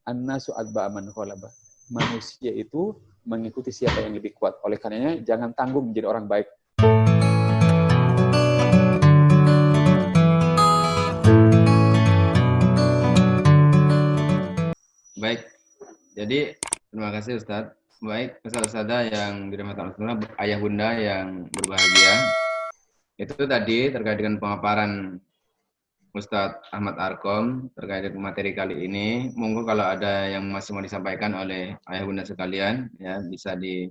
An-nasu atba'a man ghalaba. Manusia itu mengikuti siapa yang lebih kuat. Oleh karenanya jangan tanggung menjadi orang baik. Baik. Jadi terima kasih Ustadz. Baik, Ustadz-Ustadzah yang dirahmati Allah, ayah bunda yang berbahagia. Itu tadi terkait dengan pemaparan Ustadz Ahmad Arkom terkait dengan materi kali ini. Monggo kalau ada yang masih mau disampaikan oleh ayah bunda sekalian, ya bisa di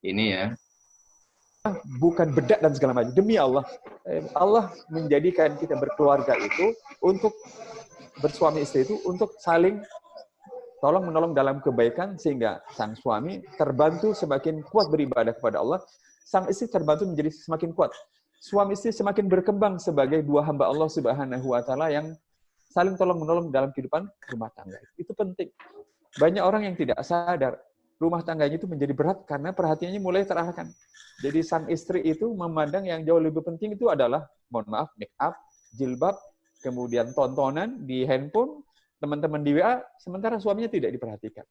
ini ya. Bukan bedak dan segala macam. Demi Allah, Allah menjadikan kita berkeluarga itu untuk bersuami istri itu untuk saling tolong menolong dalam kebaikan sehingga sang suami terbantu semakin kuat beribadah kepada Allah, sang istri terbantu menjadi semakin kuat. Suami istri semakin berkembang sebagai dua hamba Allah Subhanahu wa taala yang saling tolong menolong dalam kehidupan rumah tangga. Itu penting. Banyak orang yang tidak sadar rumah tangganya itu menjadi berat karena perhatiannya mulai terarahkan. Jadi sang istri itu memandang yang jauh lebih penting itu adalah, mohon maaf, make up, jilbab, kemudian tontonan di handphone, teman-teman di WA, sementara suaminya tidak diperhatikan.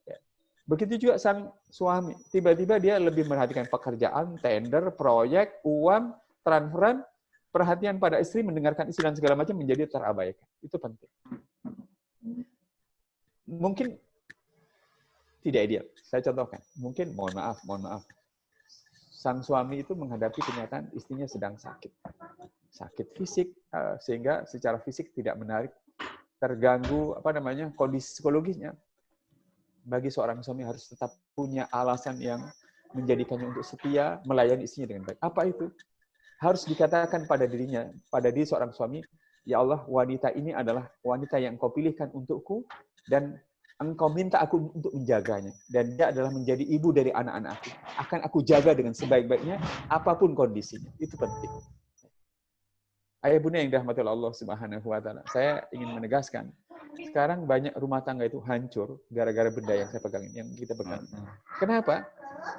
Ya. Begitu juga sang suami, tiba-tiba dia lebih memperhatikan pekerjaan, tender, proyek, uang, transferan, perhatian pada istri, mendengarkan istri dan segala macam menjadi terabaikan. Itu penting. Mungkin tidak ideal. Saya contohkan. Mungkin, mohon maaf. Sang suami itu menghadapi kenyataan istrinya sedang sakit. Sakit fisik, sehingga secara fisik tidak menarik, terganggu kondisi psikologisnya. Bagi seorang suami harus tetap punya alasan yang menjadikannya untuk setia melayani istrinya dengan baik. Apa itu? Harus dikatakan pada dirinya, pada diri seorang suami, ya Allah, wanita ini adalah wanita yang Engkau pilihkan untukku dan Engkau minta aku untuk menjaganya. Dan dia adalah menjadi ibu dari anak-anakku. Akan aku jaga dengan sebaik-baiknya, apapun kondisinya. Itu penting. Ayah bunda yang dirahmati Allah Subhanahu wa taala. Saya ingin menegaskan, sekarang banyak rumah tangga itu hancur gara-gara benda yang saya pegang ini, yang kita pegang. Kenapa?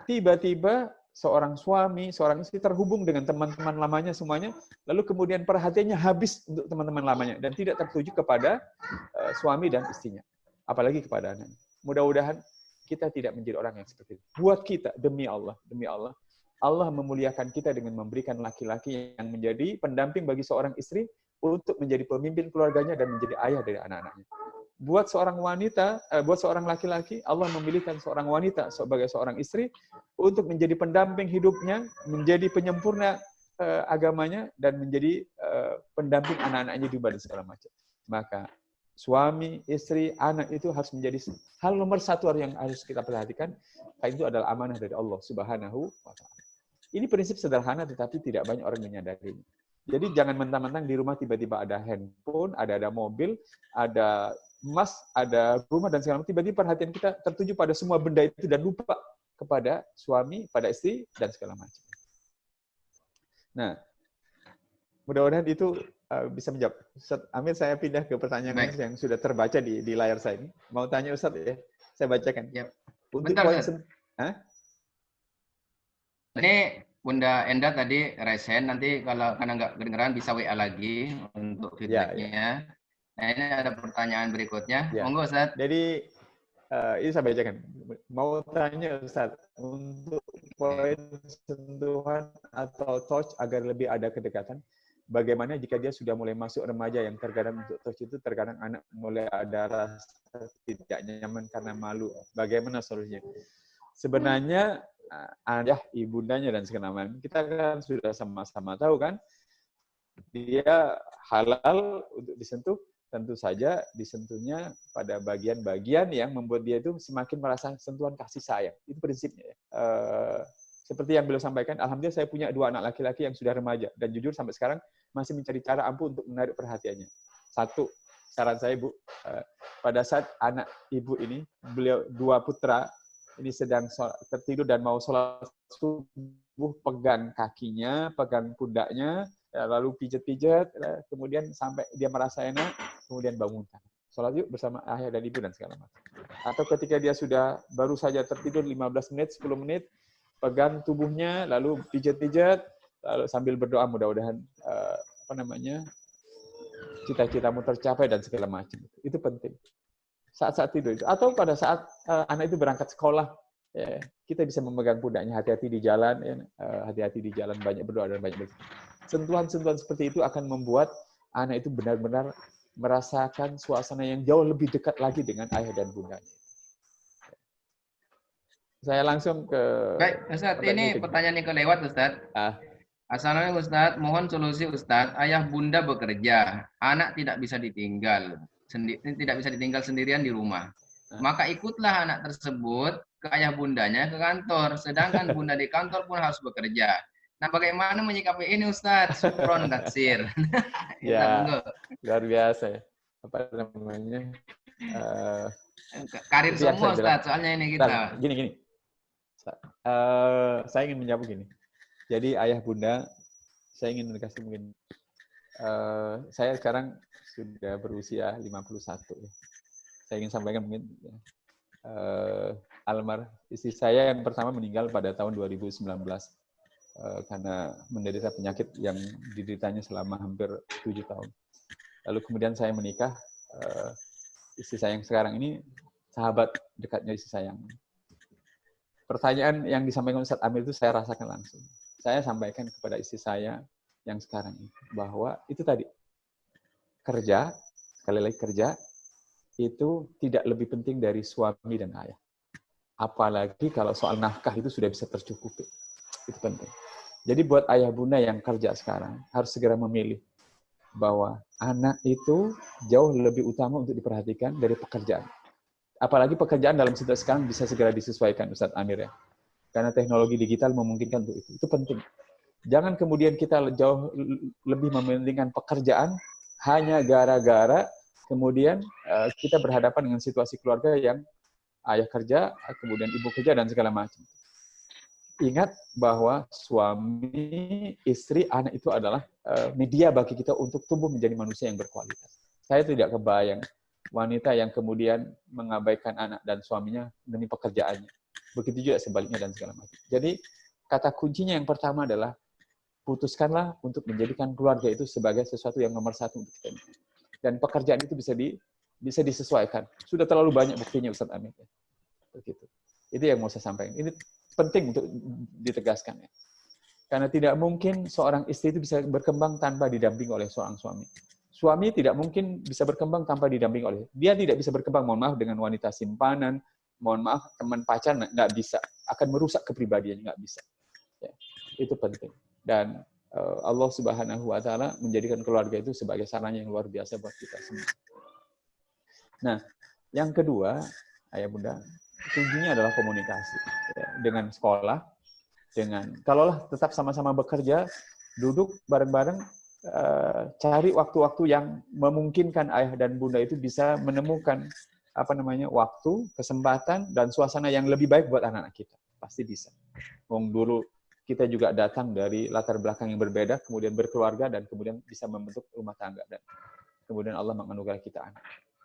Tiba-tiba seorang suami, seorang istri terhubung dengan teman-teman lamanya semuanya, lalu kemudian perhatiannya habis untuk teman-teman lamanya dan tidak tertuju kepada suami dan istrinya, apalagi kepada anak. Mudah-mudahan kita tidak menjadi orang yang seperti itu. Buat kita, demi Allah, Allah memuliakan kita dengan memberikan laki-laki yang menjadi pendamping bagi seorang istri untuk menjadi pemimpin keluarganya dan menjadi ayah dari anak-anaknya. Buat seorang wanita, buat seorang laki-laki, Allah memilihkan seorang wanita sebagai seorang istri untuk menjadi pendamping hidupnya, menjadi penyempurna agamanya, dan menjadi pendamping anak-anaknya juga dan segala macam. Maka suami, istri, anak itu harus menjadi hal nomor satu yang harus kita perhatikan, karena itu adalah amanah dari Allah Subhanahu wa taala. Ini prinsip sederhana tetapi tidak banyak orang menyadarinya. Jadi jangan mentang-mentang di rumah tiba-tiba ada handphone, ada mobil, ada emas, ada rumah dan segala macam, tiba-tiba perhatian kita tertuju pada semua benda itu dan lupa kepada suami, pada istri dan segala macam. Nah, mudah-mudahan itu bisa menjawab. Ustaz Amir, saya pindah ke pertanyaan yang sudah terbaca di layar saya ini. Mau tanya Ustaz ya? Saya bacakan. Yep. Untuk Bentar, poin Ini Bunda Enda tadi resen, nanti kalau karena nggak kedengeran bisa WA lagi untuk feedbacknya. Ya. Nah ini ada pertanyaan berikutnya. Ya. Monggo Ustaz. Jadi ini saya bacakan. Mau tanya Ustaz, untuk poin sentuhan atau touch agar lebih ada kedekatan, bagaimana jika dia sudah mulai masuk remaja yang terkadang untuk touch itu terkadang anak mulai ada rasa tidak nyaman karena malu. Bagaimana solusinya? Sebenarnya ayah, ibundanya dan segala macam, kita kan sudah sama-sama tahu kan, dia halal untuk disentuh, tentu saja disentuhnya pada bagian-bagian yang membuat dia itu semakin merasa sentuhan kasih sayang. Itu prinsipnya. Seperti yang beliau sampaikan, alhamdulillah saya punya 2 anak laki-laki yang sudah remaja, dan jujur sampai sekarang masih mencari cara ampuh untuk menarik perhatiannya. Satu, saran saya Bu, pada saat anak Ibu ini, beliau 2 putra, ini sedang tertidur dan mau sholat subuh, pegang kakinya, pegang pundaknya, lalu pijat-pijat, kemudian sampai dia merasa enak, kemudian bangunkan. Sholat yuk bersama ayah dan ibu dan segala macam. Atau ketika dia sudah baru saja tertidur 15 menit, 10 menit, pegang tubuhnya, lalu pijat-pijat, lalu sambil berdoa mudah-mudahan cita-citamu tercapai dan segala macam. Itu penting. saat-saat tidur itu, atau pada saat anak itu berangkat sekolah, ya, kita bisa memegang pundaknya, hati-hati di jalan, ya, hati-hati di jalan, banyak berdoa dan banyak berzikir. Sentuhan-sentuhan seperti itu akan membuat anak itu benar-benar merasakan suasana yang jauh lebih dekat lagi dengan ayah dan bundanya. Saya langsung ke... Baik, Ustaz, ini pertanyaan yang kelewat, Ustaz. Assalamualaikum, Ustaz. Mohon solusi, Ustaz. Ayah bunda bekerja, anak tidak bisa ditinggal sendirian di rumah. Maka ikutlah anak tersebut ke ayah bundanya ke kantor, sedangkan bunda di kantor pun harus bekerja. Nah, bagaimana menyikapi ini, Ustaz? Syukron, taksir. Ya, luar biasa. Apa namanya? Karir semua, Ustaz. Soalnya ini kita. Gini. Saya ingin menjawab gini. Jadi ayah bunda, saya ingin menegaskan mungkin. Saya sekarang sudah berusia 51. Ya. Saya ingin sampaikan mungkin. Istri saya yang pertama meninggal pada tahun 2019. Karena menderita penyakit yang dideritanya selama hampir 7 tahun. Lalu kemudian saya menikah, istri saya yang sekarang ini sahabat dekatnya istri saya. Pertanyaan yang disampaikan Ustadz Amir itu saya rasakan langsung. Saya sampaikan kepada istri saya yang sekarang ini, bahwa itu tadi, kerja, sekali lagi kerja, itu tidak lebih penting dari suami dan ayah. Apalagi kalau soal nafkah itu sudah bisa tercukupi. Itu penting. Jadi buat ayah bunda yang kerja sekarang, harus segera memilih bahwa anak itu jauh lebih utama untuk diperhatikan dari pekerjaan. Apalagi pekerjaan dalam situasi sekarang bisa segera disesuaikan, Ustadz Amir ya. Karena teknologi digital memungkinkan untuk itu. Itu penting. Jangan kemudian kita jauh lebih mementingkan pekerjaan hanya gara-gara kemudian kita berhadapan dengan situasi keluarga yang ayah kerja, kemudian ibu kerja, dan segala macam. Ingat bahwa suami, istri, anak itu adalah media bagi kita untuk tumbuh menjadi manusia yang berkualitas. Saya tidak kebayang wanita yang kemudian mengabaikan anak dan suaminya demi pekerjaannya. Begitu juga sebaliknya dan segala macam. Jadi kata kuncinya yang pertama adalah putuskanlah untuk menjadikan keluarga itu sebagai sesuatu yang nomor satu untuk kita. Dan pekerjaan itu bisa disesuaikan. Sudah terlalu banyak buktinya, Ustadz Amin. Begitu. Itu yang mau saya sampaikan. Ini penting untuk ditegaskan ya. Karena tidak mungkin seorang istri itu bisa berkembang tanpa didampingi oleh seorang suami. Suami tidak mungkin bisa berkembang tanpa didampingi oleh. Dia tidak bisa berkembang, mohon maaf, dengan wanita simpanan, mohon maaf, teman pacar, nggak bisa. Akan merusak kepribadiannya, nggak bisa. Ya, itu penting. Dan Allah Subhanahu wa Ta'ala menjadikan keluarga itu sebagai sarana yang luar biasa buat kita semua. Nah, yang kedua, ayah bunda, kuncinya adalah komunikasi ya, dengan sekolah, kalaulah tetap sama-sama bekerja, duduk bareng-bareng, cari waktu-waktu yang memungkinkan ayah dan bunda itu bisa menemukan waktu, kesempatan, dan suasana yang lebih baik buat anak-anak kita. Pasti bisa. Dulu kita juga datang dari latar belakang yang berbeda, kemudian berkeluarga, dan kemudian bisa membentuk rumah tangga, dan kemudian Allah menganugerah kita anak.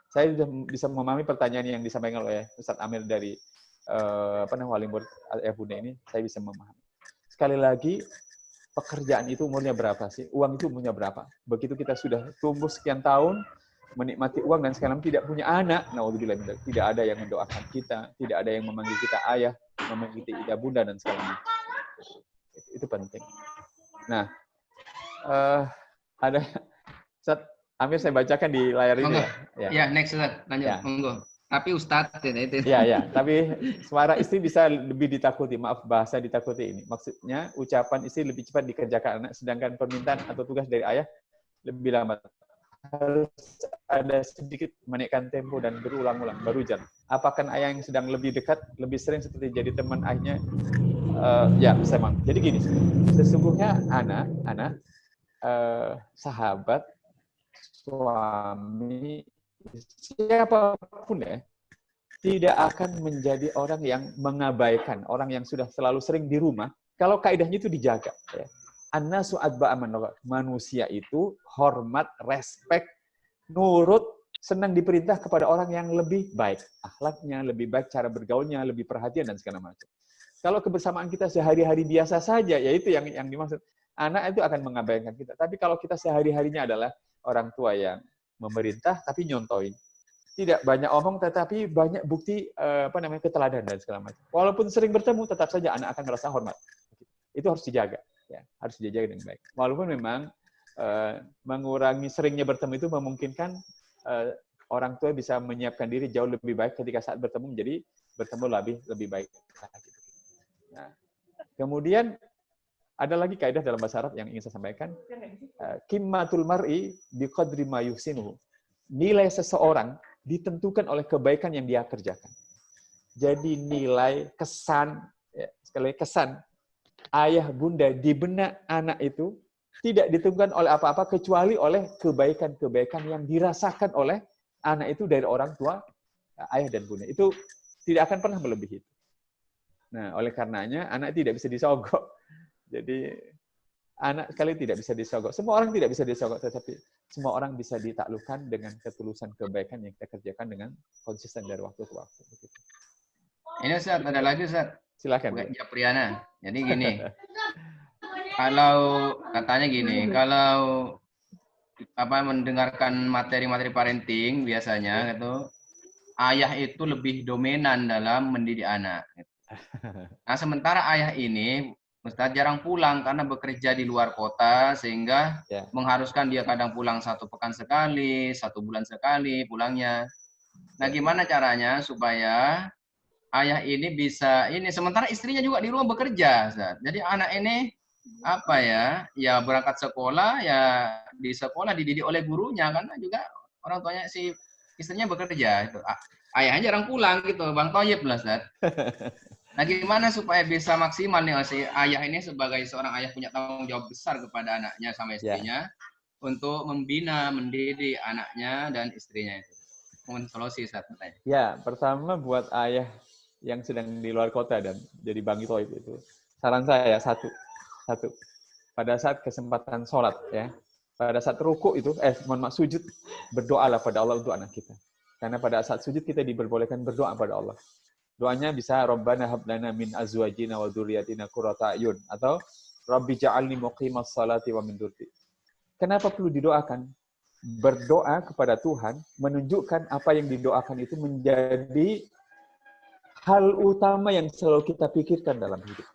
Saya sudah bisa memahami pertanyaan yang disampaikan oleh Ustadz Amir dari wali murid ayah bunda ini, saya bisa memahami. Sekali lagi, pekerjaan itu umurnya berapa sih? Uang itu umurnya berapa? Begitu kita sudah tumbuh sekian tahun, menikmati uang dan sekarang tidak punya anak, naudzubillah, tidak ada yang mendoakan kita, tidak ada yang memanggil kita ayah, memanggil kita bunda, dan segala macam. Itu penting. Nah, ada Ustadz Amir, saya bacakan di layar ini. Ya, next Ustaz, lanjut. Ya. Monggo. Tapi Ustadz itu. Ya. Tapi suara istri bisa lebih ditakuti. Maaf, bahasa ditakuti ini. Maksudnya ucapan istri lebih cepat dikerjakan anak, sedangkan permintaan atau tugas dari ayah lebih lambat. Harus ada sedikit menaikkan tempo dan berulang-ulang, baru jalan. Apakah ayah yang sedang lebih dekat, lebih sering seperti jadi teman ayahnya? Ya, memang. Jadi gini, sesungguhnya anak, sahabat, suami, siapapun ya, tidak akan menjadi orang yang mengabaikan, orang yang sudah selalu sering di rumah, kalau kaidahnya itu dijaga. Ya. An-nasu atba'a man nurut. Manusia itu hormat, respek, nurut, senang diperintah kepada orang yang lebih baik. Akhlaknya, lebih baik cara bergaulnya, lebih perhatian, dan segala macam. Kalau kebersamaan kita sehari-hari biasa saja, ya itu yang dimaksud. Anak itu akan mengabaikan kita. Tapi kalau kita sehari-harinya adalah orang tua yang memerintah tapi nyontoin, tidak banyak omong, tetapi banyak bukti keteladanan dan segala macam. Walaupun sering bertemu, tetap saja anak akan merasa hormat. Itu harus dijaga, ya, harus dijaga dengan baik. Walaupun memang mengurangi seringnya bertemu itu memungkinkan orang tua bisa menyiapkan diri jauh lebih baik ketika saat bertemu menjadi bertemu lebih baik. Nah, kemudian ada lagi kaidah dalam bahasa Arab yang ingin saya sampaikan. Qimmatul mar'i biqadri ma yuhsinuhu. Nilai seseorang ditentukan oleh kebaikan yang dia kerjakan. Jadi nilai kesan, ya, sekali kesan ayah bunda di benak anak itu tidak ditentukan oleh apa-apa kecuali oleh kebaikan-kebaikan yang dirasakan oleh anak itu dari orang tua, ayah dan bunda. Itu tidak akan pernah melebihi itu. Nah, oleh karenanya anak tidak bisa disogok. Jadi anak sekali tidak bisa disogok. Semua orang tidak bisa disogok, tetapi semua orang bisa ditaklukkan dengan ketulusan kebaikan yang kita kerjakan dengan konsisten dari waktu ke waktu. Begitu. Ini Ustaz, ada lagi Ustaz. Silakan. Japriana. Jadi gini, kalau katanya gini, kalau mendengarkan materi-materi parenting biasanya gitu, ayah itu lebih dominan dalam mendidik anak. Nah, sementara ayah ini Ustaz jarang pulang karena bekerja di luar kota sehingga mengharuskan dia kadang pulang 1 pekan sekali, 1 bulan sekali pulangnya. Nah, gimana caranya supaya ayah ini bisa ini sementara istrinya juga di rumah bekerja, Ustaz. Jadi anak ini ya berangkat sekolah, ya di sekolah dididik oleh gurunya karena juga orang tuanya si istrinya bekerja itu. Ayahnya jarang pulang gitu, Bang Thoyib lah, Ustaz. Nah, gimana supaya bisa maksimal nih si ayah ini sebagai seorang ayah punya tanggung jawab besar kepada anaknya sama istrinya untuk membina, mendidik anaknya dan istrinya itu. Mungkin solusi Ustaz katanya. Ya, pertama buat ayah yang sedang di luar kota dan jadi Bang Thoyib itu, saran saya satu. Pada saat kesempatan sholat ya, pada saat rukuk itu, sujud, berdoalah pada Allah untuk anak kita. Karena pada saat sujud kita diperbolehkan berdoa pada Allah. Doanya bisa Rabbana hab lana min azwajina wa dzurriyyatina qurrata a'yun atau Rabbi ja'alni muqimas salati wa min dzurri. Kenapa perlu didoakan? Berdoa kepada Tuhan menunjukkan apa yang didoakan itu menjadi hal utama yang selalu kita pikirkan dalam hidup.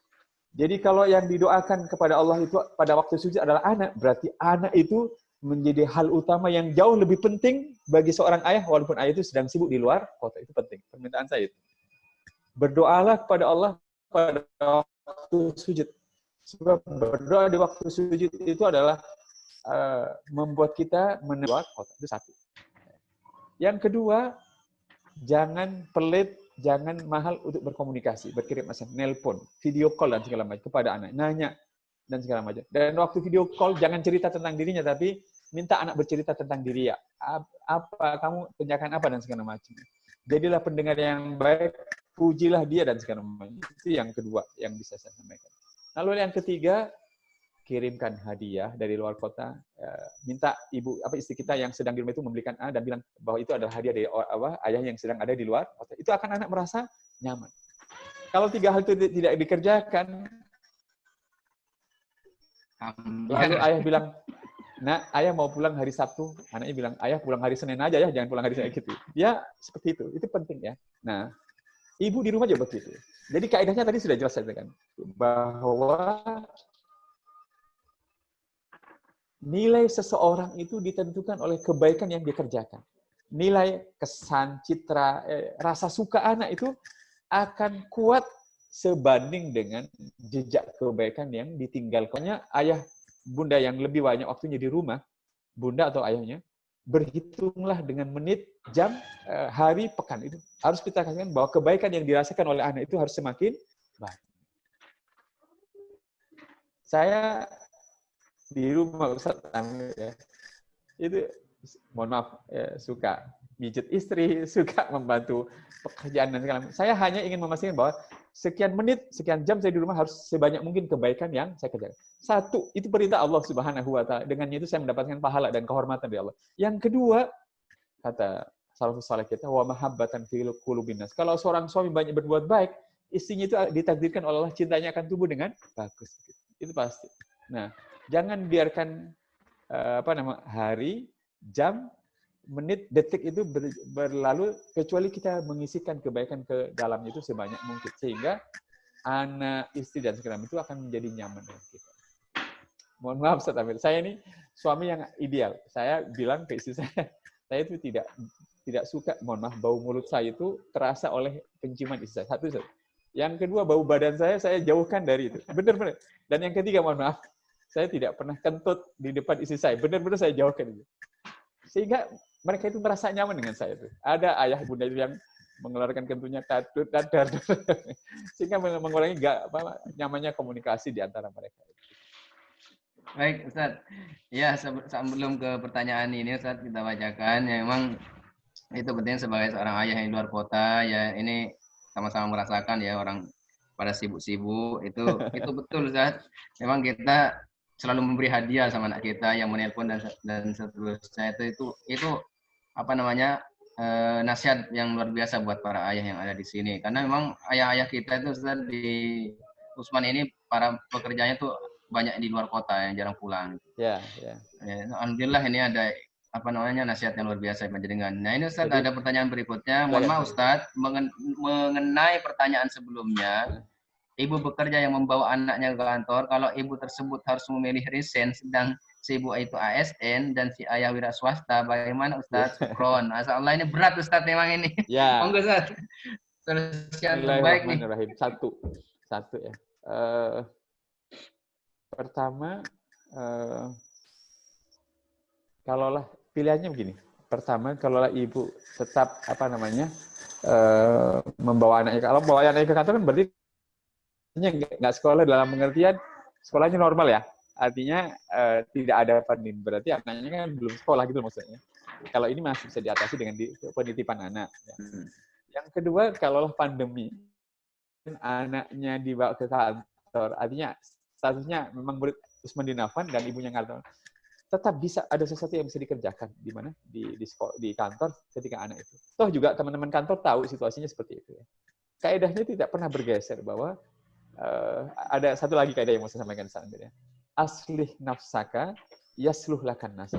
Jadi kalau yang didoakan kepada Allah itu pada waktu sujud adalah anak, berarti anak itu menjadi hal utama yang jauh lebih penting bagi seorang ayah, walaupun ayah itu sedang sibuk di luar kota. Itu penting, permintaan saya itu. Berdoalah kepada Allah pada waktu sujud. Sebab berdoa di waktu sujud itu adalah membuat kita menolak kota. Itu satu. Yang kedua, jangan pelit, jangan mahal untuk berkomunikasi, berkirim SMS, nelpon, video call dan segala macam kepada anak, nanya dan segala macam. Dan waktu video call jangan cerita tentang dirinya, tapi minta anak bercerita tentang diri ya. Apa kamu kerjakan apa dan segala macam. Jadilah pendengar yang baik, pujilah dia dan segala macam. Itu yang kedua yang bisa saya sampaikan. Lalu yang ketiga, kirimkan hadiah dari luar kota. Minta istri kita yang sedang di rumah itu membelikan dan bilang bahwa itu adalah hadiah dari ayah yang sedang ada di luar kota. Itu akan anak merasa nyaman. Kalau 3 hal itu tidak dikerjakan, lalu ayah bilang, nah, ayah mau pulang hari Sabtu. Anaknya bilang, ayah pulang hari Senin aja ya, jangan pulang hari Senin gitu. Ya, seperti itu. Itu penting ya. Nah, ibu di rumah juga begitu. Jadi kaidahnya tadi sudah jelas saya katakan bahwa nilai seseorang itu ditentukan oleh kebaikan yang dikerjakan. Nilai, kesan, citra, rasa suka anak itu akan kuat sebanding dengan jejak kebaikan yang ditinggalkannya ayah bunda yang lebih banyak waktunya di rumah, bunda atau ayahnya, berhitunglah dengan menit, jam, hari, pekan. Itu harus kita katakan bahwa kebaikan yang dirasakan oleh anak itu harus semakin baik. Saya di rumah Ustaz, ya, itu mohon maaf, suka mijit istri, suka membantu pekerjaan dan segala macam. Saya hanya ingin memastikan bahwa sekian menit, sekian jam saya di rumah harus sebanyak mungkin kebaikan yang saya kerjakan. Satu, itu perintah Allah Subhanahu wa Ta'ala. Dengannya itu saya mendapatkan pahala dan kehormatan dari Allah. Yang kedua, kata salafus saleh kita, wa mahabbatan fi qulubin nas. Kalau seorang suami banyak berbuat baik, istrinya itu ditakdirkan oleh Allah cintanya akan tumbuh dengan bagus. Itu pasti. Nah, jangan biarkan hari, jam, menit, detik itu berlalu kecuali kita mengisikan kebaikan ke dalamnya itu sebanyak mungkin. Sehingga anak, istri, dan segala itu akan menjadi nyaman dengan kita. Mohon maaf, Ustaz Amir. Saya ini suami yang ideal. Saya bilang ke istri saya itu tidak suka, mohon maaf, bau mulut saya itu terasa oleh penciuman istri saya. Satu, Ustaz. Yang kedua, bau badan saya jauhkan dari itu. Benar-benar. Dan yang ketiga, mohon maaf, saya tidak pernah kentut di depan istri saya. Benar-benar saya jauhkan itu. Sehingga mereka itu merasa nyaman dengan saya itu. Ada ayah bunda itu yang mengeluarkan kentutnya dadar, sehingga mengurangi nyamannya komunikasi di antara mereka. Baik, Ustaz. Ya, sebelum ke pertanyaan ini, Ustaz, kita bacakan. Ya, memang itu penting sebagai seorang ayah yang di luar kota. Ya, ini sama-sama merasakan ya orang pada sibuk-sibuk. Itu betul, Ustaz. Memang kita selalu memberi hadiah sama anak kita yang menelpon dan seterusnya. Itu apa namanya, nasihat yang luar biasa buat para ayah yang ada di sini. Karena memang ayah-ayah kita itu, Ustaz, di Usman ini para pekerjanya tuh banyak di luar kota yang jarang pulang. Ya. Alhamdulillah ini ada apa namanya, nasihat yang luar biasa panjenengan. Nah, ini Ustaz, ada pertanyaan berikutnya. Mohon maaf Ustaz, mengenai pertanyaan sebelumnya, ibu bekerja yang membawa anaknya ke kantor, kalau ibu tersebut harus memilih resign, sedang si ibu itu ASN dan si ayah wira swasta, bagaimana Ustaz? Syukron. Masyaallah, ini berat Ustaz memang ini. Ya. Monggo Ustaz. Solusi yang terbaik nih. Satu ya. Pertama, kalaulah pilihannya begini. Pertama, kalaulah ibu tetap membawa anaknya. Kalau bawa anaknya ke kantor kan berarti nggak sekolah dalam pengertian sekolahnya normal ya. Artinya tidak ada pandemi. Berarti anaknya kan belum sekolah gitu maksudnya. Kalau ini masih bisa diatasi dengan penitipan anak. Ya. Yang kedua, kalaulah pandemi, anaknya dibawa ke kantor, artinya statusnya memang murid Usman Dinafan dan ibunya kantor, tetap bisa ada sesuatu yang bisa dikerjakan di mana di kantor ketika anak itu. Toh juga teman-teman kantor tahu situasinya seperti itu. Ya. Kaedahnya tidak pernah bergeser bahwa ada satu lagi kaidah yang mau saya sampaikan selanjutnya. Aslih nafsaka yasluh lakan nas.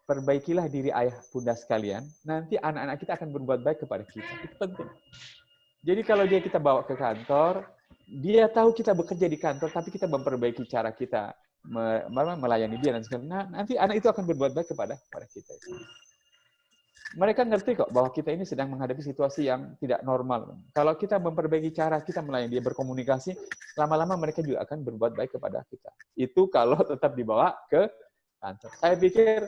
Perbaikilah diri ayah bunda sekalian, nanti anak-anak kita akan berbuat baik kepada kita. Itu penting. Jadi kalau kita bawa ke kantor, dia tahu kita bekerja di kantor, tapi kita memperbaiki cara kita melayani dia dan sebagainya. Nanti anak itu akan berbuat baik kepada kita. Mereka ngerti kok bahwa kita ini sedang menghadapi situasi yang tidak normal. Kalau kita memperbaiki cara kita melayani dia, berkomunikasi, lama-lama mereka juga akan berbuat baik kepada kita. Itu kalau tetap dibawa ke kantor. Saya pikir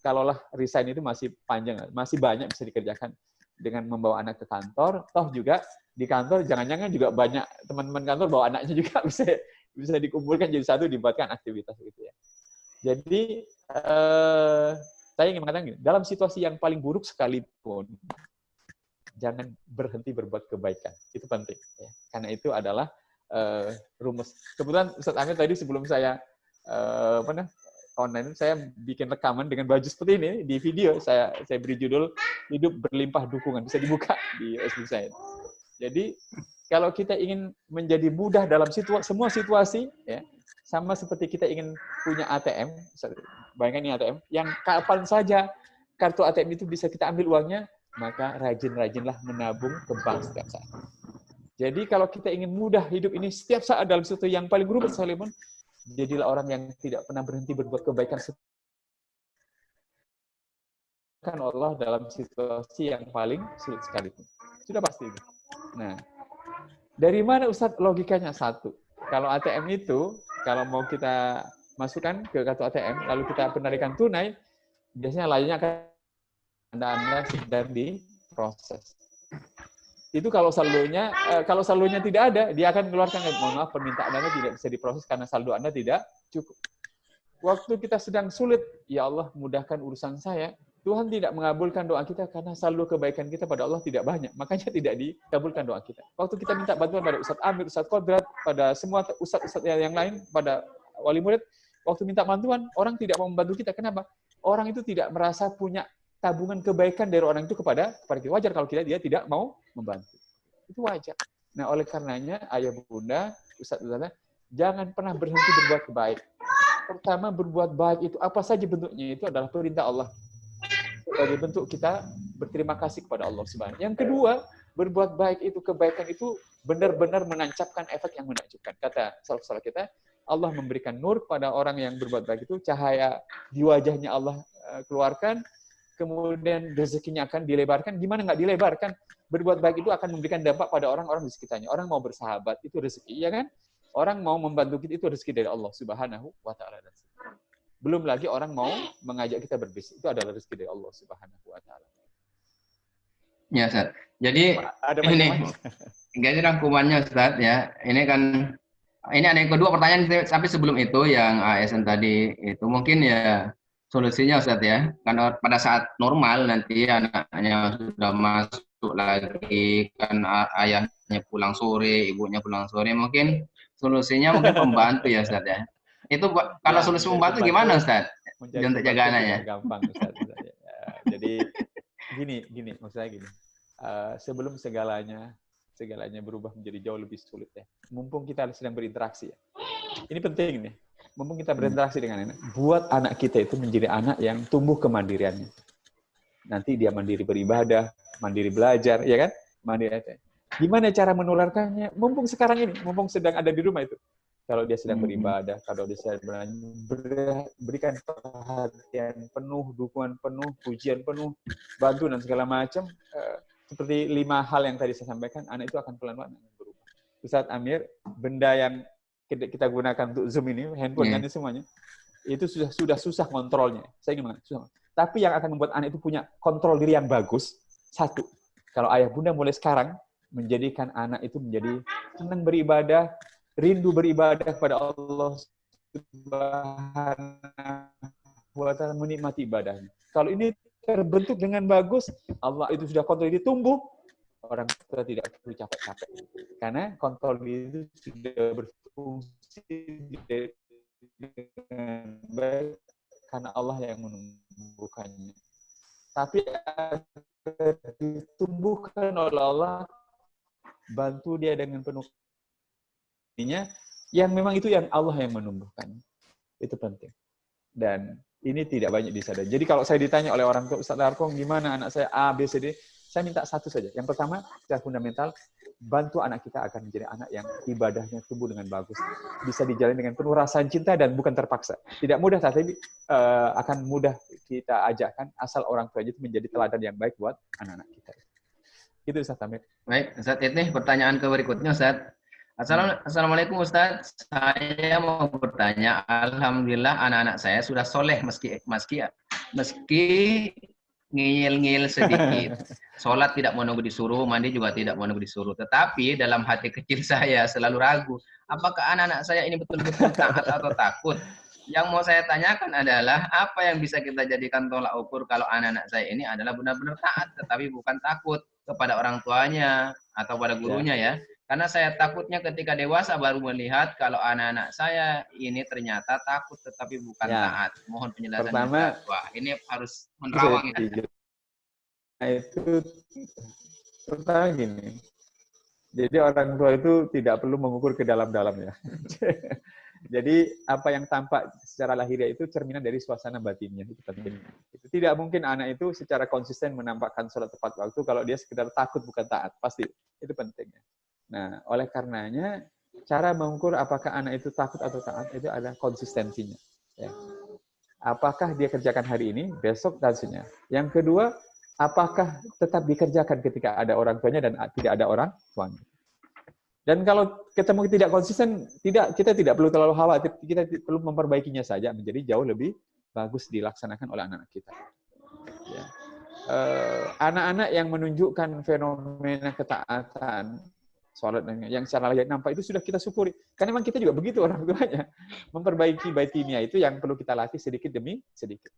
kalaulah resign itu masih panjang, masih banyak bisa dikerjakan dengan membawa anak ke kantor. Toh juga di kantor jangan-jangan juga banyak teman-teman kantor bawa anaknya juga bisa dikumpulkan jadi satu, dibuatkan aktivitas gitu ya. Jadi saya ingin mengatakan gini, dalam situasi yang paling buruk sekalipun, jangan berhenti berbuat kebaikan. Itu penting. Ya. Karena itu adalah rumus. Kebetulan Ustaz Amir tadi sebelum saya online, saya bikin rekaman dengan baju seperti ini di video. Saya beri judul Hidup Berlimpah Dukungan. Bisa dibuka di Facebook saya. Jadi kalau kita ingin menjadi mudah dalam semua situasi, ya, sama seperti kita ingin punya ATM, bayangkan ini ATM, yang kapan saja kartu ATM itu bisa kita ambil uangnya, maka rajin-rajinlah menabung ke bank setiap saat. Jadi kalau kita ingin mudah hidup ini setiap saat dalam situasi yang paling rumit sekalipun, jadilah orang yang tidak pernah berhenti berbuat kebaikan Allah dalam situasi yang paling sulit sekalipun. Sudah pasti. Nah, dari mana Ustadz logikanya? Satu, kalau ATM itu, kalau mau kita masukkan ke kartu ATM, lalu kita penarikan tunai, biasanya lainnya akan Anda sedang diproses. Itu kalau saldonya tidak ada, dia akan mengeluarkan, mohon maaf, permintaan Anda tidak bisa diproses karena saldo Anda tidak cukup. Waktu kita sedang sulit, ya Allah mudahkan urusan saya, Tuhan tidak mengabulkan doa kita karena saldo kebaikan kita pada Allah tidak banyak. Makanya tidak dikabulkan doa kita. Waktu kita minta bantuan pada Ustadz Amir, Ustadz Kodrat, pada semua ustadz-ustadz yang lain, pada wali murid, waktu minta bantuan, orang tidak mau membantu kita. Kenapa? Orang itu tidak merasa punya tabungan kebaikan dari orang itu kepada kita. Wajar kalau dia tidak mau membantu. Itu wajar. Nah, oleh karenanya, ayah bunda, ustadz-ustadz, jangan pernah berhenti berbuat baik. Pertama, berbuat baik itu apa saja bentuknya, itu adalah perintah Allah. sebagai bentuk kita berterima kasih kepada Allah Subhanahu. Yang kedua, berbuat baik itu, kebaikan itu benar-benar menancapkan efek yang menakjubkan. Kata salaf kita, Allah memberikan nur pada orang yang berbuat baik itu, cahaya di wajahnya Allah keluarkan, kemudian rezekinya akan dilebarkan. Gimana nggak dilebarkan? Berbuat baik itu akan memberikan dampak pada orang-orang di sekitarnya. Orang mau bersahabat, itu rezeki, ya kan? Orang mau membantu kita, itu rezeki dari Allah Subhanahu wa Ta'ala. Belum lagi orang mau mengajak kita berbisnis, itu adalah rezeki dari Allah Subhanahu wa Ta'ala. Ya, Ustaz. Jadi ada ini jadi rangkumannya, Ustaz, ya. Ini ada yang kedua pertanyaan, tapi sebelum itu yang ASN tadi itu mungkin ya solusinya, Ustaz, ya. Karena pada saat normal nanti anaknya sudah masuk lagi, kan ayahnya pulang sore, ibunya pulang sore, mungkin solusinya mungkin pembantu ya, Ustaz, ya. Itu kalau solusi pembantu gimana, Ustaz? Untuk jaga anaknya. Gampang, Ustaz. Jadi gini, maksudnya gini. Sebelum segalanya berubah menjadi jauh lebih sulit ya. Mumpung kita sedang berinteraksi ya. Ini penting nih. Mumpung kita berinteraksi dengan anak, buat anak kita itu menjadi anak yang tumbuh kemandiriannya. Nanti dia mandiri beribadah, mandiri belajar, ya kan? Mandiri. Gimana cara menularkannya? Mumpung sekarang ini, mumpung sedang ada di rumah itu. Kalau dia sedang beribadah, kalau dia sedang berikan perhatian penuh, dukungan penuh, pujian penuh, bantu dan segala macam, seperti 5 hal yang tadi saya sampaikan, anak itu akan pelan-pelan berubah. Ustaz Amir, benda yang kita gunakan untuk Zoom ini, handphone kan semuanya, itu sudah susah kontrolnya. Saya ingin mengatakan, susah. Tapi yang akan membuat anak itu punya kontrol diri yang bagus, satu, kalau ayah bunda mulai sekarang menjadikan anak itu menjadi senang beribadah, rindu beribadah kepada Allah Subhanahu wa Ta'ala, menikmati ibadahnya. Kalau ini terbentuk dengan bagus, Allah itu sudah kontrol diri tumbuh, orang tua tidak perlu capek-capek. Karena kontrol diri itu sudah berfungsi dengan baik karena Allah yang menumbuhkannya. Tapi ditumbuhkan oleh Allah, bantu dia dengan penuh yang memang itu yang Allah yang menumbuhkan. Itu penting. Dan ini tidak banyak disadari. Jadi kalau saya ditanya oleh orang tua, Ustaz Darkong, gimana anak saya A, B, C, D, saya minta satu saja. Yang pertama, secara fundamental, bantu anak kita akan menjadi anak yang ibadahnya tumbuh dengan bagus. Bisa dijalani dengan penuh rasa cinta dan bukan terpaksa. Tidak mudah, tapi akan mudah kita ajakkan, asal orang tuanya itu menjadi teladan yang baik buat anak-anak kita. Itu Ustaz Amir. Baik, Ustaz, ini pertanyaan ke berikutnya, Ustaz. Assalamualaikum Ustaz, saya mau bertanya. Alhamdulillah anak-anak saya sudah soleh meski ngeyel-ngeyel sedikit. Sholat tidak mau nunggu disuruh, mandi juga tidak mau nunggu disuruh. Tetapi dalam hati kecil saya selalu ragu, apakah anak-anak saya ini betul-betul taat atau takut? Yang mau saya tanyakan adalah, apa yang bisa kita jadikan tolak ukur kalau anak-anak saya ini adalah benar-benar taat, tetapi bukan takut kepada orang tuanya atau pada gurunya ya. Karena saya takutnya ketika dewasa baru melihat kalau anak-anak saya ini ternyata takut tetapi bukan taat. Mohon penjelasan. Pertama, wah ini harus menerawang ya. Nah, itu pertama gini. Jadi orang tua itu tidak perlu mengukur ke dalam-dalamnya. Jadi apa yang tampak secara lahiriah itu cerminan dari suasana batinnya, itu penting. Itu tidak mungkin anak itu secara konsisten menampakkan sholat tepat waktu kalau dia sekedar takut bukan taat, pasti itu penting. Nah, oleh karenanya cara mengukur apakah anak itu takut atau taat itu ada konsistensinya. Ya. Apakah dia kerjakan hari ini, besok dan seterusnya. Yang kedua, apakah tetap dikerjakan ketika ada orang tuanya dan tidak ada orang tuanya. Dan kalau ketemu tidak konsisten, kita tidak perlu terlalu khawatir, kita perlu memperbaikinya saja menjadi jauh lebih bagus dilaksanakan oleh anak-anak kita. Ya. Anak-anak yang menunjukkan fenomena ketaatan, sholat yang secara lahir nampak itu sudah kita syukuri. Karena memang kita juga begitu orang tuanya. Memperbaiki batinnya itu yang perlu kita latih sedikit demi sedikit.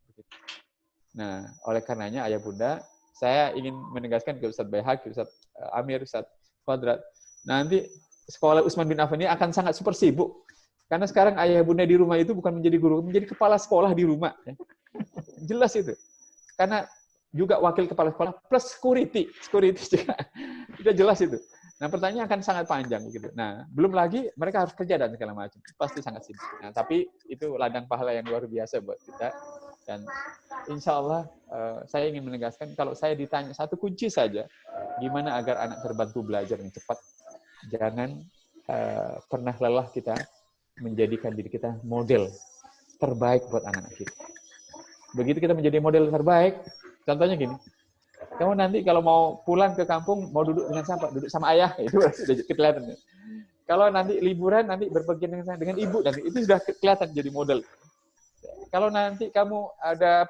Nah, oleh karenanya ayah bunda, saya ingin menegaskan ke Ustadz Bayhaq, Ustadz Amir, Ustadz Quadrat, nanti sekolah Utsman bin Affan ini akan sangat super sibuk. Karena sekarang ayah bunda di rumah itu bukan menjadi guru, menjadi kepala sekolah di rumah. Jelas itu. Karena juga wakil kepala sekolah plus security juga. Sudah jelas itu. Nah, pertanyaan akan sangat panjang begitu. Nah, belum lagi mereka harus kerja dan segala macam. Pasti sangat sibuk. Nah, tapi itu ladang pahala yang luar biasa buat kita. Dan insya Allah saya ingin menegaskan, kalau saya ditanya satu kunci saja, gimana agar anak terbantu belajar yang cepat, jangan pernah lelah kita menjadikan diri kita model terbaik buat anak-anak kita. Begitu kita menjadi model terbaik, contohnya gini, kamu nanti kalau mau pulang ke kampung, mau duduk dengan siapa? Duduk sama ayah, itu sudah kelihatan. Kalau nanti liburan, nanti berpergian dengan ibu, dan itu sudah kelihatan jadi model. Kalau nanti kamu ada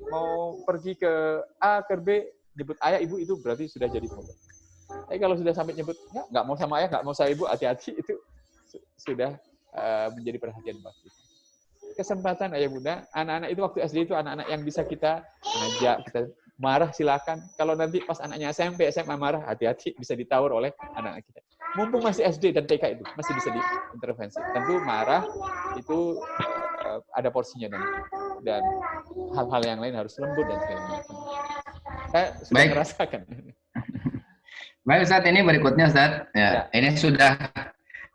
mau pergi ke A ke B, nyebut ayah ibu, itu berarti sudah jadi model. Tapi kalau sudah sampai nyebut nggak mau sama ayah, nggak mau sama ibu, hati-hati, itu sudah menjadi perhatian buat kita. Kesempatan ayah bunda, anak-anak itu waktu SD itu anak-anak yang bisa kita ajak, kita marah silakan. Kalau nanti pas anaknya SMP, SMA marah, hati-hati, bisa ditawar oleh anak-anak kita. Mumpung masih SD dan TK itu masih bisa diintervensi. Tentu marah itu ada porsinya, dan hal-hal yang lain harus lembut dan segala macam. Saya sudah merasakan. Baik Ustaz, ini berikutnya Ustaz. Ya. Ini sudah,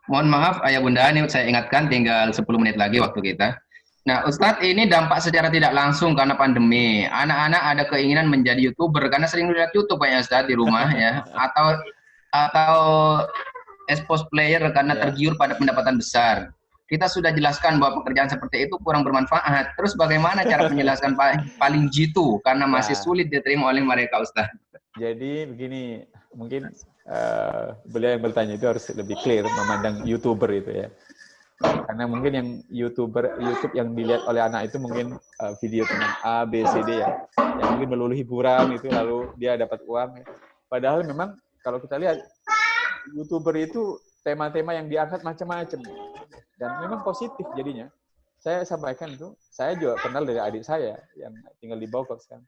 mohon maaf ayah bunda, ini saya ingatkan tinggal 10 menit lagi waktu kita. Nah Ustadz, ini dampak secara tidak langsung karena pandemi. Anak-anak ada keinginan menjadi YouTuber karena sering lihat YouTube ya Ustadz di rumah ya, atau expose player karena tergiur pada pendapatan besar. Kita sudah jelaskan bahwa pekerjaan seperti itu kurang bermanfaat. Terus bagaimana cara menjelaskan paling jitu karena masih sulit diterima oleh mereka Ustadz? Jadi begini, mungkin beliau yang bertanya itu harus lebih clear memandang YouTuber itu ya. Karena mungkin yang YouTube yang dilihat oleh anak itu mungkin video tentang A, B, C, D ya. Yang mungkin melulu hiburan itu, lalu dia dapat uang. Padahal memang kalau kita lihat, YouTuber itu tema-tema yang diangkat macam-macam. Dan memang positif jadinya. Saya sampaikan itu, saya juga kenal dari adik saya yang tinggal di Bogor sekarang.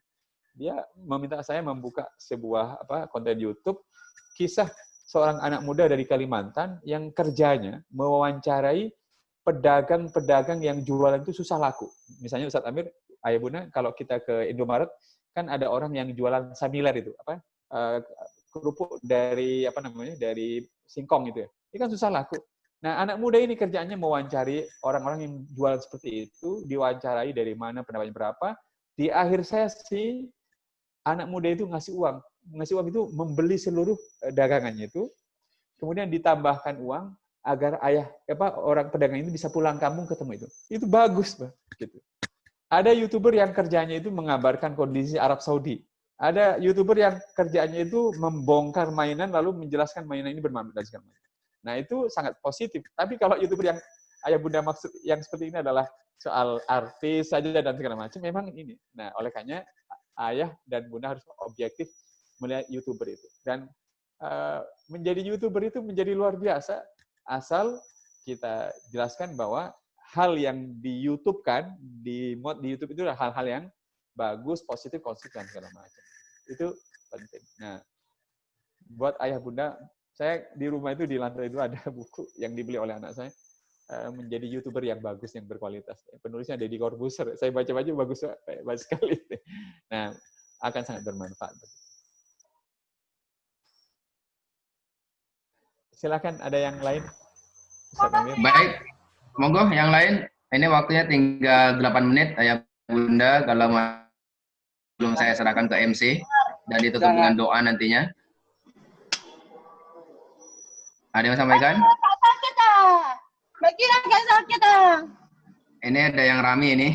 Dia meminta saya membuka sebuah konten YouTube, kisah seorang anak muda dari Kalimantan yang kerjanya mewawancarai pedagang-pedagang yang jualan itu susah laku. Misalnya Ustadz Amir, ayah bunda, kalau kita ke Indomaret, kan ada orang yang jualan samilar itu, kerupuk dari dari singkong itu ya. Ini kan susah laku. Nah, anak muda ini kerjanya mewawancari orang-orang yang jualan seperti itu, diwawancarai dari mana, pendapatnya berapa. Di akhir sesi, anak muda itu ngasih uang. Ngasih uang itu membeli seluruh dagangannya itu, kemudian ditambahkan uang agar orang pedagang ini bisa pulang kampung ketemu itu. Itu bagus, Pak. Gitu. Ada YouTuber yang kerjanya itu mengabarkan kondisi Arab Saudi. Ada YouTuber yang kerjanya itu membongkar mainan lalu menjelaskan mainan ini bermanfaat dan segala macam. Nah, itu sangat positif. Tapi kalau YouTuber yang ayah bunda maksud yang seperti ini adalah soal artis saja dan segala macam, memang ini. Nah, oleh karena ayah dan bunda harus objektif melihat YouTuber itu. Dan menjadi YouTuber itu menjadi luar biasa, asal kita jelaskan bahwa hal yang di YouTube di YouTube itu adalah hal-hal yang bagus, positif, konstruktif, dan segala macam. Itu penting. Nah, buat ayah bunda, saya di rumah itu di lantai itu ada buku yang dibeli oleh anak saya, menjadi YouTuber yang bagus, yang berkualitas. Penulisnya Deddy Corbuzier. Saya baca-baca bagus sekali. Nah, akan sangat bermanfaat. Silakan, ada yang lain? Baik, monggo yang lain. Ini waktunya tinggal 8 menit, ayah bunda, kalau belum saya serahkan ke MC dan ditutup dengan doa nantinya. Ada yang sampaikan? Ini ada yang rame ini.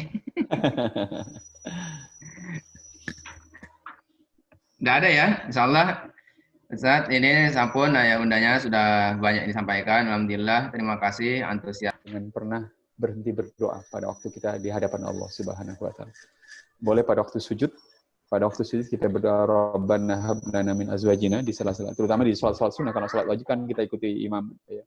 Nggak ada ya, insya Allah. Ustaz, ini sampun ayah bundanya sudah banyak disampaikan. Alhamdulillah, terima kasih antusias. Jangan pernah berhenti berdoa pada waktu kita di hadapan Allah Subhanahu wa taala. Boleh pada waktu sujud kita berdoa Rabbana hab lana min azwajina di salat-salat, terutama di salat sunnah. Karena salat wajib kan kita ikuti imam ya.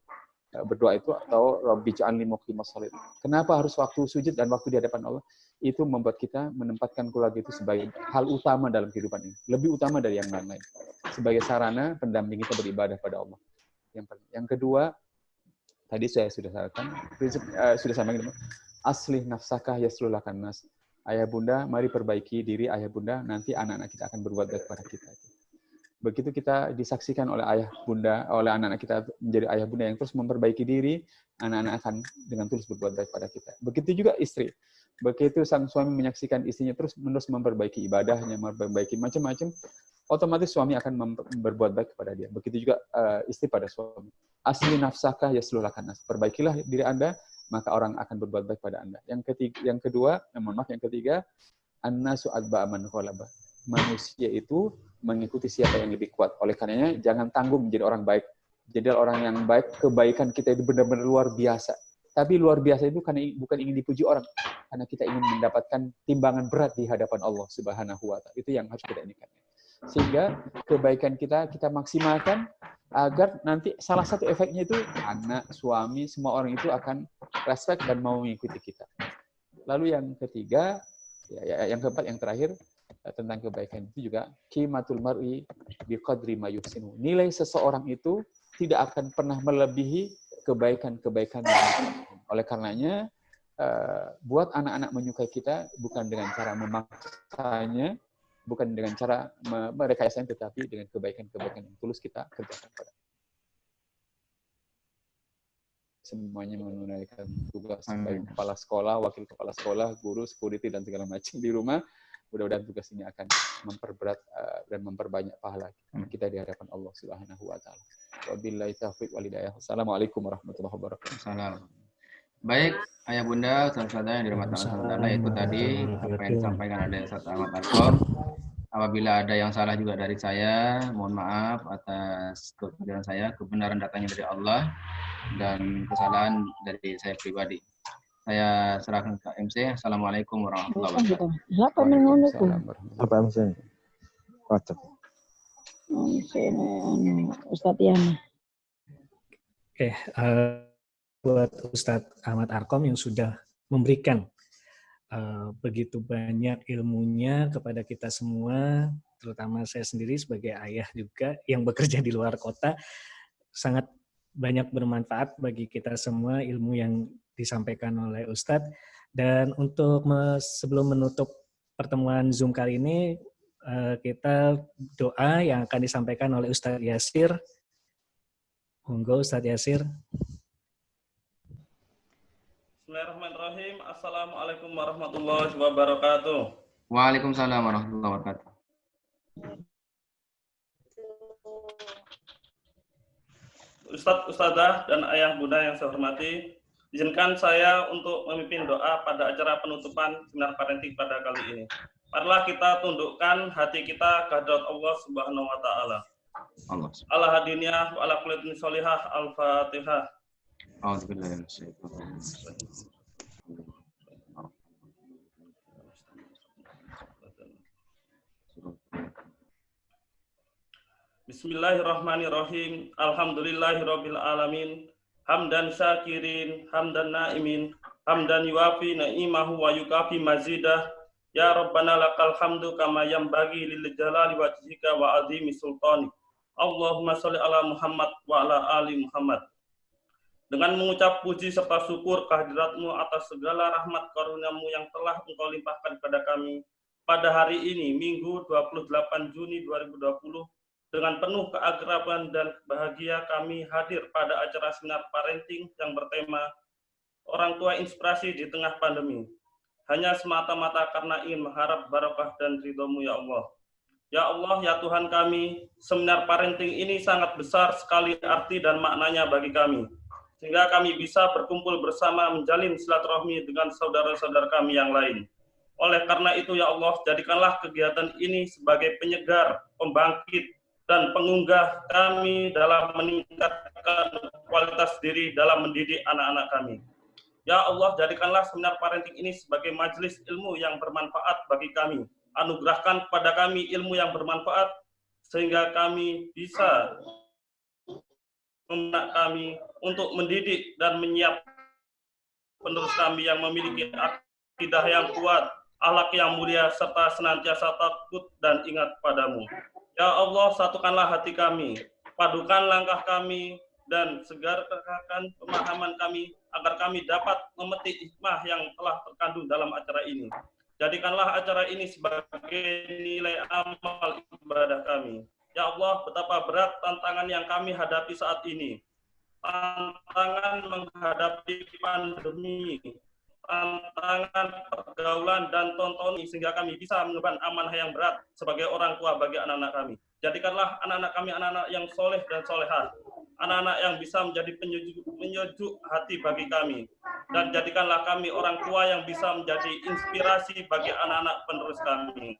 Berdoa itu, atau Rabbi ja'alni muqimas shalah. Kenapa harus waktu sujud dan waktu di hadapan Allah? Itu membuat kita menempatkan keluarga itu sebagai hal utama dalam kehidupan ini, lebih utama dari yang lain-lain, sebagai sarana pendamping kita beribadah pada Allah. Yang kedua, tadi saya sudah sampaikan, sudah sampaikan, aslih nafsakah yaslulakan nas. Ayah bunda, mari perbaiki diri ayah bunda, nanti anak-anak kita akan berbuat baik pada kita. Begitu kita disaksikan oleh ayah bunda, oleh anak-anak kita menjadi ayah bunda yang terus memperbaiki diri, anak-anak akan dengan tulus berbuat baik pada kita. Begitu juga istri. Begitu sang suami menyaksikan istrinya terus-menerus memperbaiki ibadahnya, memperbaiki macam-macam, otomatis suami akan berbuat baik kepada dia. Begitu juga istri pada suami. Asli nafsakah yaslulakan nas. Perbaikilah diri Anda, maka orang akan berbuat baik pada Anda. Yang ketiga, an-nasu adba'a man ghalaba. Manusia itu mengikuti siapa yang lebih kuat. Oleh karenanya, jangan tanggung menjadi orang baik. Jadi orang yang baik, kebaikan kita itu benar-benar luar biasa. Tapi luar biasa itu karena bukan ingin dipuji orang, karena kita ingin mendapatkan timbangan berat di hadapan Allah Subhanahu wa Ta'ala. Itu yang harus kita inginkan. Sehingga kebaikan kita maksimalkan agar nanti salah satu efeknya itu anak, suami, semua orang itu akan respect dan mau mengikuti kita. Lalu yang ketiga, yang keempat, yang terakhir tentang kebaikan itu juga qimatul mar'i biqadri ma yuhsinu. Nilai seseorang itu tidak akan pernah melebihi kebaikan-kebaikan yang kita. Oleh karenanya, buat anak-anak menyukai kita bukan dengan cara memaksanya, bukan dengan cara merekayasanya, tetapi dengan kebaikan-kebaikan yang tulus kita kerjakan pada semuanya, menunaikan tugas sebagai kepala sekolah, wakil kepala sekolah, guru, security, dan segala macam di rumah. Mudah-mudahan tugas ini akan memperberat dan memperbanyak pahala kita di hadapan Allah Subhanahu wa Ta'ala. Wabillahi taufiq wal hidayah. Assalamualaikum warahmatullahi wabarakatuh. Baik, ayah bunda, saudara-saudara yang dirahmati Allah, itu tadi apa yang disampaikan oleh Ustaz Ahmad Arkom. Apabila ada yang salah juga dari saya, mohon maaf atas kebenaran saya. Kebenaran datangnya dari Allah dan kesalahan dari saya pribadi. Saya serahkan ke MC. Assalamualaikum warahmatullahi wabarakatuh. Siapa mengenai itu? Apa MC? WhatsApp. Ustadz Yana. Oke, buat Ustadz Ahmad Arkom yang sudah memberikan begitu banyak ilmunya kepada kita semua, terutama saya sendiri sebagai ayah juga yang bekerja di luar kota, sangat banyak bermanfaat bagi kita semua ilmu yang disampaikan oleh Ustadz. Dan untuk sebelum menutup pertemuan Zoom kali ini, kita doa yang akan disampaikan oleh Ustadz Yasir. Monggo Ustadz Yasir. Bismillahirrahmanirrahim. Assalamualaikum warahmatullahi wabarakatuh. Waalaikumsalam warahmatullahi wabarakatuh. Ustadz, Ustadzah, dan ayah bunda yang saya hormati, izinkan saya untuk memimpin doa pada acara penutupan seminar parenting pada kali ini. Marilah kita tundukkan hati kita kehadrat Allah Subhanahu wa Ta'ala. Allah hadiniyah wa ala kulli sholihah. Al-Fatihah. Bismillahirrahmanirrahim. Alhamdulillahirabbil alamin. Hamdan syakirin, hamdan naimin, hamdan yuafi na'imahu wa yukafi mazidah. Ya Rabbana lakal hamdu kama yanbaghi lil jalali wajhika wa azimi sultani. Allahumma sholli ala Muhammad wa ala ali Muhammad. Dengan mengucap puji serta syukur kehadirat-Mu atas segala rahmat karunia-Mu yang telah Engkau limpahkan kepada kami pada hari ini, Minggu 28 Juni 2020, dengan penuh keakraban dan bahagia kami hadir pada acara seminar parenting yang bertema Orang Tua Inspirasi di Tengah Pandemi. Hanya semata-mata karena ingin mengharap barakah dan ridho-Mu ya Allah. Ya Allah, ya Tuhan kami, seminar parenting ini sangat besar sekali arti dan maknanya bagi kami, sehingga kami bisa berkumpul bersama menjalin silaturahmi dengan saudara-saudara kami yang lain. Oleh karena itu ya Allah, jadikanlah kegiatan ini sebagai penyegar, pembangkit, dan pengunggah kami dalam meningkatkan kualitas diri dalam mendidik anak-anak kami. Ya Allah, jadikanlah seminar parenting ini sebagai majelis ilmu yang bermanfaat bagi kami. Anugerahkan kepada kami ilmu yang bermanfaat, sehingga kami bisa memenak kami untuk mendidik dan menyiapkan penerus kami yang memiliki akidah yang kuat, akhlak yang mulia, serta senantiasa takut dan ingat padamu. Ya Allah, satukanlah hati kami, padukan langkah kami, dan segarkan pemahaman kami, agar kami dapat memetik hikmah yang telah terkandung dalam acara ini. Jadikanlah acara ini sebagai nilai amal ibadah kami. Ya Allah, betapa berat tantangan yang kami hadapi saat ini. Tantangan menghadapi pandemi, tantangan, pergaulan, dan tonton sehingga kami bisa mengemban amanah yang berat sebagai orang tua bagi anak-anak kami. Jadikanlah anak-anak kami anak-anak yang soleh dan solehah, anak-anak yang bisa menjadi penyejuk hati bagi kami. Dan jadikanlah kami orang tua yang bisa menjadi inspirasi bagi anak-anak penerus kami.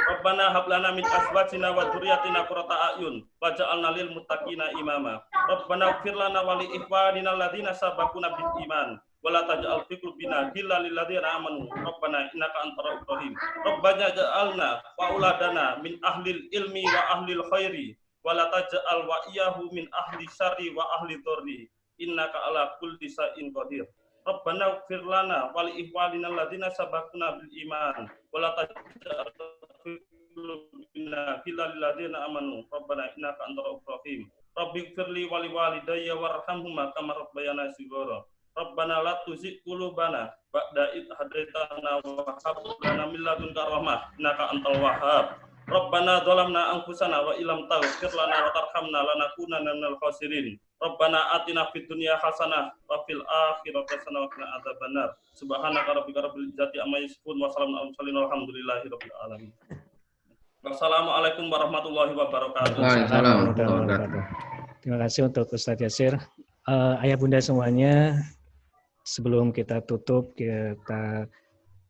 Rabbana hab lana min azwajina wa dzurriyyatina qurrata a'yun waj'alna lil muttaqina imama. Rabbana ighfir lana wa li ikhwanina alladziina sabaquna bil iman wa la taj'al fi qulubina ghillan lil ladziina amanu. Rabbana innaka antar ra'ufur rahim. Rabbana ja'alna wa auladana min ahlil ilmi wa ahlil khairi wa la taj'al wa iyyahu min ahli syarri wa ahli dzurri. Innaka ala kulli syai'in qadir. Rabbana ighfir lana wa li ikhwanina alladziina sabaquna bil iman wa la taj'al Rabbana innaka antar ra'ufur rahim. Rabbi ighfirli wa li walidayya warhamhuma kama rabbayana shighara. Rabbana la tuzigh qulubana ba'da idh hadaitana wa hab lana min ladunka rahmah innaka antal wahhab. Rabbana zalamna anfusana wa illam taghfir lana wa tarhamna lanakunanna minal khasirin. Rabbana atina fid dunya hasanah wa fil akhirati hasanah wa qina adzabannar. Subhanaka rabbika rabbil izzati amma yasifun wa salamun alal mursalin walhamdulillahi rabbil alamin. Wassalamualaikum warahmatullahi wabarakatuh. Waalaikumsalam. Terima kasih untuk Ustadz Yasir. Ayah bunda semuanya, sebelum kita tutup, kita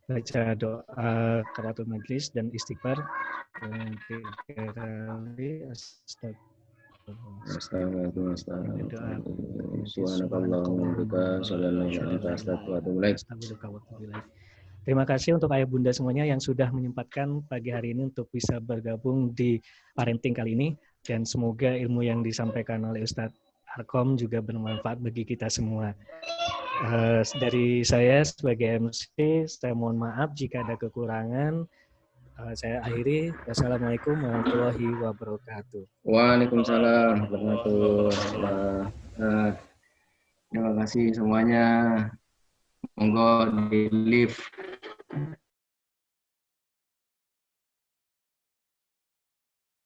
baca doa qiraatul majlis dan istighfar. Terima kasih untuk ayah bunda semuanya yang sudah menyempatkan pagi hari ini untuk bisa bergabung di parenting kali ini, dan semoga ilmu yang disampaikan oleh Ustadz Arkom juga bermanfaat bagi kita semua. Dari saya sebagai MC, saya mohon maaf jika ada kekurangan. Saya akhiri. Wassalamualaikum warahmatullahi wabarakatuh. Waalaikumsalam warahmatullahi wabarakatuh. Terima kasih semuanya. Monggo di lift.